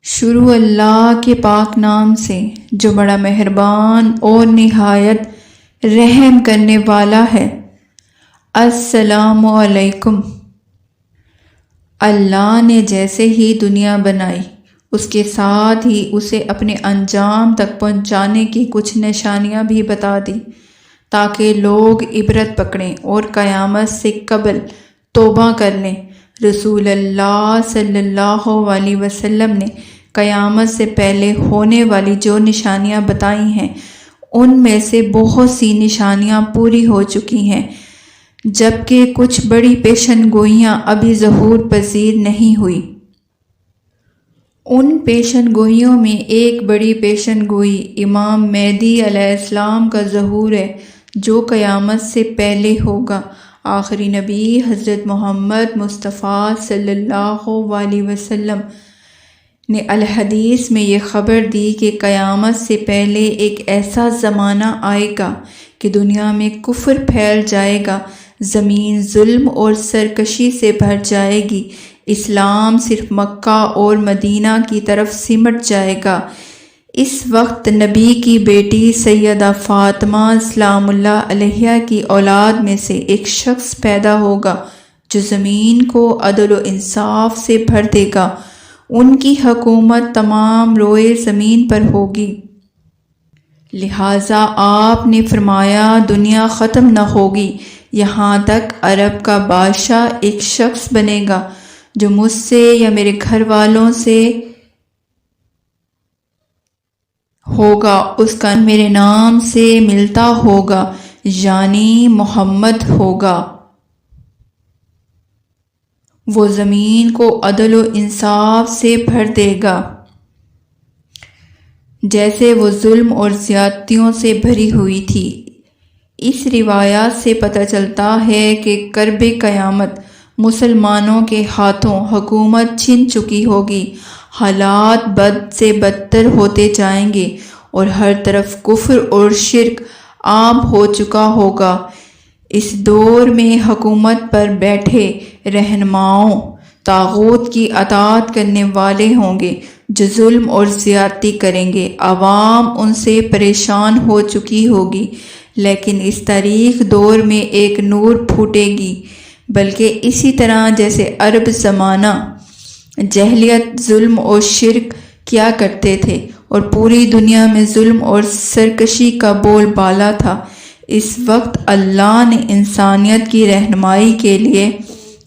شروع اللہ کے پاک نام سے جو بڑا مہربان اور نہایت رحم کرنے والا ہے۔ السلام علیکم۔ اللہ نے جیسے ہی دنیا بنائی اس کے ساتھ ہی اسے اپنے انجام تک پہنچانے کی کچھ نشانیاں بھی بتا دی تاکہ لوگ عبرت پکڑیں اور قیامت سے قبل توبہ کر لیں۔ رسول اللہ صلی اللہ علیہ وسلم نے قیامت سے پہلے ہونے والی جو نشانیاں بتائی ہیں ان میں سے بہت سی نشانیاں پوری ہو چکی ہیں، جبکہ کچھ بڑی پیشن گوئیاں ابھی ظہور پذیر نہیں ہوئی۔ ان پیشن گوئیوں میں ایک بڑی پیشن گوئی امام مہدی علیہ السلام کا ظہور ہے جو قیامت سے پہلے ہوگا۔ آخری نبی حضرت محمد مصطفیٰ صلی اللہ علیہ وسلم نے الحدیث میں یہ خبر دی کہ قیامت سے پہلے ایک ایسا زمانہ آئے گا کہ دنیا میں کفر پھیل جائے گا، زمین ظلم اور سرکشی سے بھر جائے گی، اسلام صرف مکہ اور مدینہ کی طرف سمٹ جائے گا۔ اس وقت نبی کی بیٹی سیدہ فاطمہ سلام اللہ علیہا کی اولاد میں سے ایک شخص پیدا ہوگا جو زمین کو عدل و انصاف سے بھر دے گا۔ ان کی حکومت تمام روئے زمین پر ہوگی، لہٰذا آپ نے فرمایا دنیا ختم نہ ہوگی یہاں تک عرب کا بادشاہ ایک شخص بنے گا جو مجھ سے یا میرے گھر والوں سے ہوگا، اس کا میرے نام سے ملتا ہوگا، یعنی محمد ہوگا۔ وہ زمین کو عدل و انصاف سے بھر دے گا جیسے وہ ظلم اور زیادتیوں سے بھری ہوئی تھی۔ اس روایات سے پتہ چلتا ہے کہ قرب قیامت مسلمانوں کے ہاتھوں حکومت چھن چکی ہوگی، حالات بد سے بدتر ہوتے جائیں گے اور ہر طرف کفر اور شرک عام ہو چکا ہوگا۔ اس دور میں حکومت پر بیٹھے رہنماؤں طاغوت کی اطاعت کرنے والے ہوں گے جو ظلم اور زیادتی کریں گے، عوام ان سے پریشان ہو چکی ہوگی، لیکن اس تاریک دور میں ایک نور پھوٹے گی، بلکہ اسی طرح جیسے عرب زمانہ جاہلیت ظلم اور شرک کیا کرتے تھے اور پوری دنیا میں ظلم اور سرکشی کا بول بالا تھا، اس وقت اللہ نے انسانیت کی رہنمائی کے لیے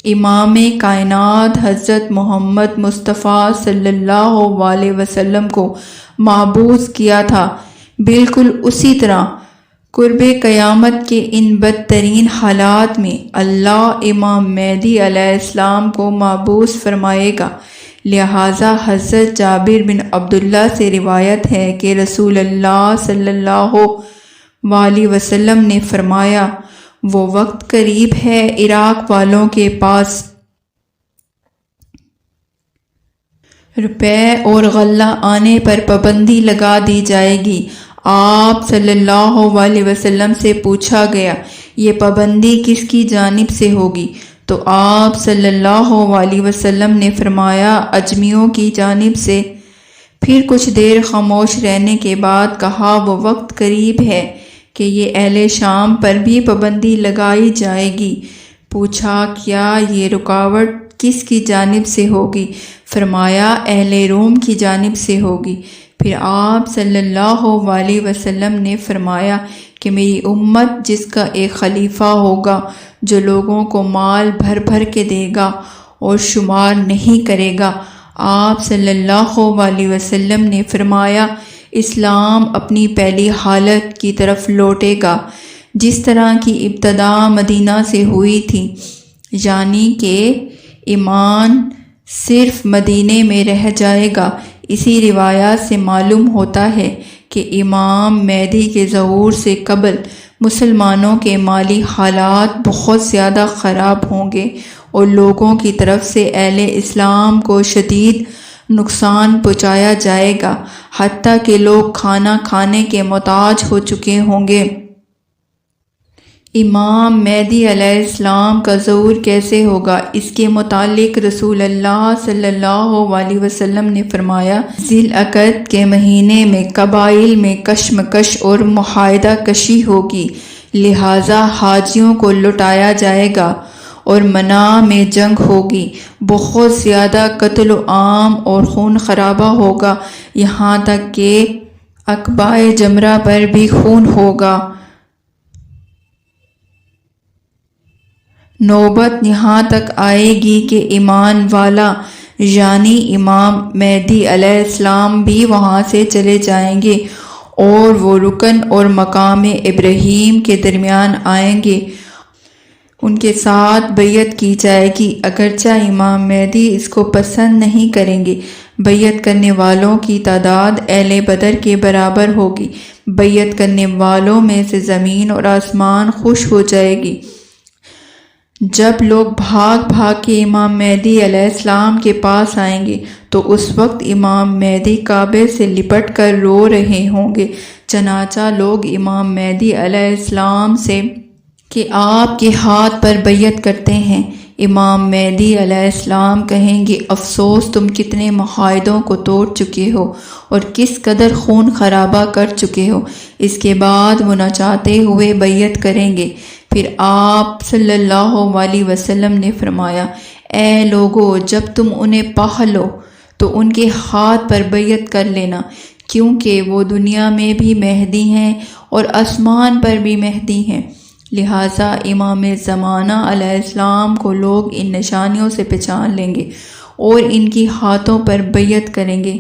امام کائنات حضرت محمد مصطفیٰ صلی اللہ علیہ وسلم کو مبعوث کیا تھا۔ بالکل اسی طرح قرب قیامت کے ان بدترین حالات میں اللہ امام مہدی علیہ السلام کو مبعوث فرمائے گا۔ لہٰذا حضرت جابر بن عبداللہ سے روایت ہے کہ رسول اللہ صلی اللہ علیہ وسلم نے فرمایا وہ وقت قریب ہے عراق والوں کے پاس روپے اور غلہ آنے پر پابندی لگا دی جائے گی۔ آپ صلی اللہ علیہ وسلم سے پوچھا گیا یہ پابندی کس کی جانب سے ہوگی؟ تو آپ صلی اللہ علیہ وسلم نے فرمایا اجمیوں کی جانب سے۔ پھر کچھ دیر خاموش رہنے کے بعد کہا وہ وقت قریب ہے کہ یہ اہل شام پر بھی پابندی لگائی جائے گی۔ پوچھا کیا یہ رکاوٹ کس کی جانب سے ہوگی؟ فرمایا اہل روم کی جانب سے ہوگی۔ پھر آپ صلی اللہ علیہ وسلم نے فرمایا کہ میری امت جس کا ایک خلیفہ ہوگا جو لوگوں کو مال بھر بھر کے دے گا اور شمار نہیں کرے گا۔ آپ صلی اللہ علیہ وسلم نے فرمایا اسلام اپنی پہلی حالت کی طرف لوٹے گا جس طرح کی ابتدا مدینہ سے ہوئی تھی، یعنی کہ ایمان صرف مدینے میں رہ جائے گا۔ اسی روایات سے معلوم ہوتا ہے کہ امام مہدی کے ظہور سے قبل مسلمانوں کے مالی حالات بہت زیادہ خراب ہوں گے اور لوگوں کی طرف سے اہل اسلام کو شدید نقصان پہنچایا جائے گا، حتیٰ کہ لوگ کھانا کھانے کے محتاج ہو چکے ہوں گے۔ امام مہدی علیہ السلام کا ظہور کیسے ہوگا؟ اس کے متعلق رسول اللہ صلی اللہ علیہ وسلم نے فرمایا، ذی العقد کے مہینے میں قبائل میں کشمکش اور معاہدہ کشی ہوگی، لہٰذا حاجیوں کو لٹایا جائے گا اور منع میں جنگ ہوگی، بہت زیادہ قتل و عام اور خون خرابہ ہوگا، یہاں تک کہ عقبہ جمرہ پر بھی خون ہوگا۔ نوبت یہاں تک آئے گی کہ ایمان والا یعنی امام مہدی علیہ السلام بھی وہاں سے چلے جائیں گے اور وہ رکن اور مقام ابراہیم کے درمیان آئیں گے، ان کے ساتھ بیعت کی جائے گی، اگرچہ امام مہدی اس کو پسند نہیں کریں گے۔ بیعت کرنے والوں کی تعداد اہل بدر کے برابر ہوگی، بیعت کرنے والوں میں سے زمین اور آسمان خوش ہو جائے گی۔ جب لوگ بھاگ بھاگ کے امام مہدی علیہ السلام کے پاس آئیں گے تو اس وقت امام مہدی کعبے سے لپٹ کر رو رہے ہوں گے، چنانچہ لوگ امام مہدی علیہ السلام سے کہ آپ کے ہاتھ پر بیعت کرتے ہیں۔ امام مہدی علیہ السلام کہیں گے، افسوس تم کتنے معاہدوں کو توڑ چکے ہو اور کس قدر خون خرابہ کر چکے ہو۔ اس کے بعد وہ نچاتے ہوئے بیعت کریں گے۔ پھر آپ صلی اللہ علیہ وسلم نے فرمایا، اے لوگو، جب تم انہیں پا لو تو ان کے ہاتھ پر بیعت کر لینا، کیونکہ وہ دنیا میں بھی مہدی ہیں اور آسمان پر بھی مہدی ہیں۔ لہٰذا امام زمانہ علیہ السلام کو لوگ ان نشانیوں سے پہچان لیں گے اور ان کی ہاتھوں پر بیعت کریں گے۔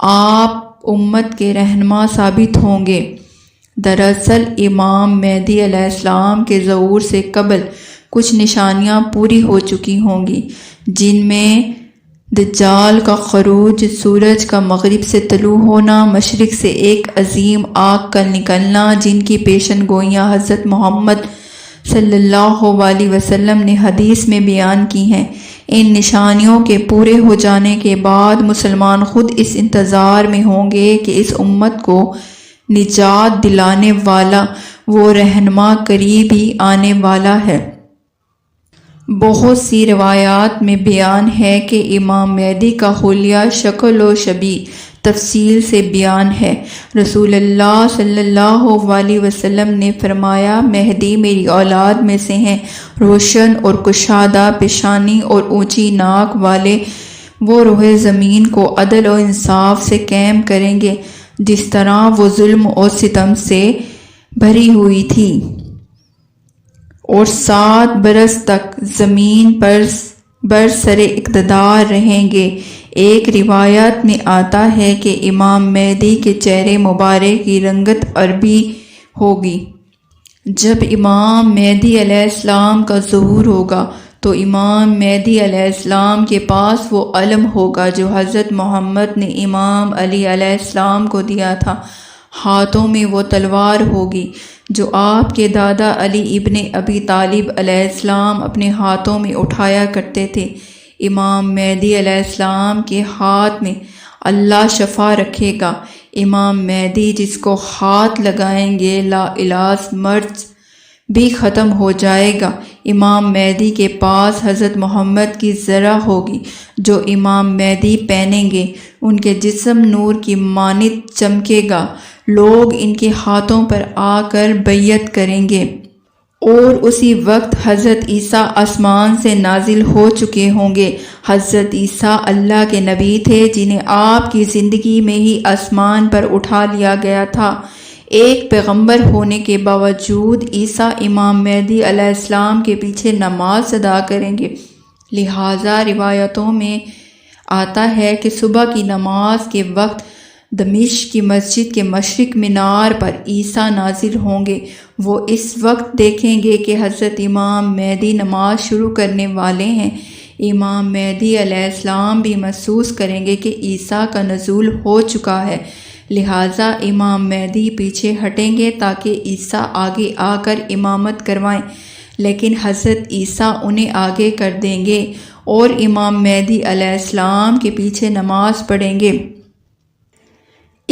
آپ امت کے رہنما ثابت ہوں گے۔ دراصل امام مہدی علیہ السلام کے ظہور سے قبل کچھ نشانیاں پوری ہو چکی ہوں گی، جن میں دجال کا خروج، سورج کا مغرب سے طلوع ہونا، مشرق سے ایک عظیم آگ کا نکلنا، جن کی پیشن گوئیاں حضرت محمد صلی اللہ علیہ وسلم نے حدیث میں بیان کی ہیں۔ ان نشانیوں کے پورے ہو جانے کے بعد مسلمان خود اس انتظار میں ہوں گے کہ اس امت کو نجات دلانے والا وہ رہنما قریب ہی آنے والا ہے۔ بہت سی روایات میں بیان ہے کہ امام مہدی کا حلیہ، شکل و شبیہ تفصیل سے بیان ہے۔ رسول اللہ صلی اللہ علیہ وسلم نے فرمایا، مہدی میری اولاد میں سے ہیں، روشن اور کشادہ پیشانی اور اونچی ناک والے، وہ روح زمین کو عدل و انصاف سے قائم کریں گے، جس طرح وہ ظلم اور ستم سے بھری ہوئی تھی، اور 7 برس تک زمین پر برسر اقتدار رہیں گے۔ ایک روایت میں آتا ہے کہ امام مہدی کے چہرے مبارک کی رنگت عربی ہوگی۔ جب امام مہدی علیہ السلام کا ظہور ہوگا تو امام مہدی علیہ السلام کے پاس وہ علم ہوگا جو حضرت محمد نے امام علی علیہ السلام کو دیا تھا۔ ہاتھوں میں وہ تلوار ہوگی جو آپ کے دادا علی ابن ابی طالب علیہ السلام اپنے ہاتھوں میں اٹھایا کرتے تھے۔ امام مہدی علیہ السلام کے ہاتھ میں اللہ شفا رکھے گا۔ امام مہدی جس کو ہاتھ لگائیں گے لا علاج مرض بھی ختم ہو جائے گا۔ امام مہدی کے پاس حضرت محمد کی زرہ ہوگی جو امام مہدی پہنیں گے، ان کے جسم نور کی مانند چمکے گا، لوگ ان کے ہاتھوں پر آ کر بیعت کریں گے، اور اسی وقت حضرت عیسیٰ آسمان سے نازل ہو چکے ہوں گے۔ حضرت عیسیٰ اللہ کے نبی تھے جنہیں آپ کی زندگی میں ہی آسمان پر اٹھا لیا گیا تھا۔ ایک پیغمبر ہونے کے باوجود عیسیٰ امام مہدی علیہ السلام کے پیچھے نماز ادا کریں گے۔ لہٰذا روایتوں میں آتا ہے کہ صبح کی نماز کے وقت دمشق کی مسجد کے مشرق مینار پر عیسیٰ نازل ہوں گے۔ وہ اس وقت دیکھیں گے کہ حضرت امام مہدی نماز شروع کرنے والے ہیں۔ امام مہدی علیہ السلام بھی محسوس کریں گے کہ عیسیٰ کا نزول ہو چکا ہے، لہٰذا امام مہدی پیچھے ہٹیں گے تاکہ عیسیٰ آگے آ کر امامت کروائیں، لیکن حضرت عیسیٰ انہیں آگے کر دیں گے اور امام مہدی علیہ السلام کے پیچھے نماز پڑھیں گے۔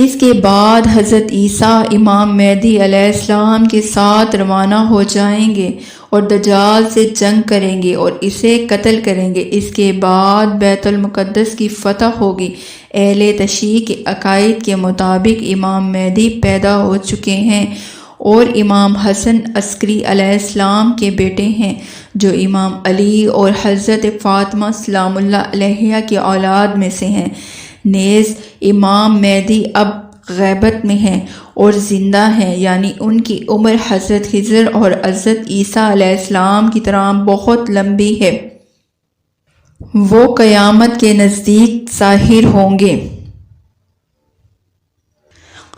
اس کے بعد حضرت عیسیٰ امام مہدی علیہ السلام کے ساتھ روانہ ہو جائیں گے اور دجال سے جنگ کریں گے اور اسے قتل کریں گے۔ اس کے بعد بیت المقدس کی فتح ہوگی۔ اہل تشیع کے عقائد کے مطابق امام مہدی پیدا ہو چکے ہیں اور امام حسن عسکری علیہ السلام کے بیٹے ہیں، جو امام علی اور حضرت فاطمہ سلام اللہ علیہا کی اولاد میں سے ہیں۔ نیز امام مہدی اب غیبت میں ہیں اور زندہ ہیں، یعنی ان کی عمر حضرت خضر اور حضرت عیسیٰ علیہ السلام کی طرح بہت لمبی ہے۔ وہ قیامت کے نزدیک ظاہر ہوں گے۔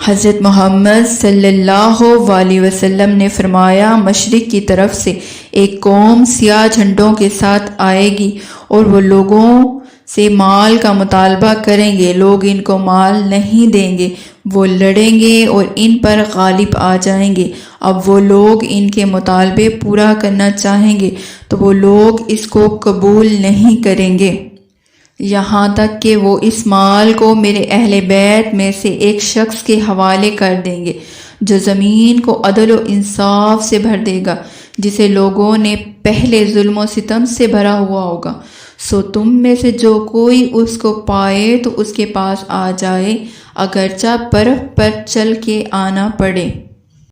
حضرت محمد صلی اللہ علیہ وسلم نے فرمایا، مشرق کی طرف سے ایک قوم سیاہ جھنڈوں کے ساتھ آئے گی اور وہ لوگوں سے مال کا مطالبہ کریں گے۔ لوگ ان کو مال نہیں دیں گے، وہ لڑیں گے اور ان پر غالب آ جائیں گے۔ اب وہ لوگ ان کے مطالبے پورا کرنا چاہیں گے تو وہ لوگ اس کو قبول نہیں کریں گے، یہاں تک کہ وہ اس مال کو میرے اہل بیت میں سے ایک شخص کے حوالے کر دیں گے، جو زمین کو عدل و انصاف سے بھر دے گا، جسے لوگوں نے پہلے ظلم و ستم سے بھرا ہوا ہوگا۔ سو تم میں سے جو کوئی اس کو پائے تو اس کے پاس آ جائے، اگرچہ برف پر چل کے آنا پڑے۔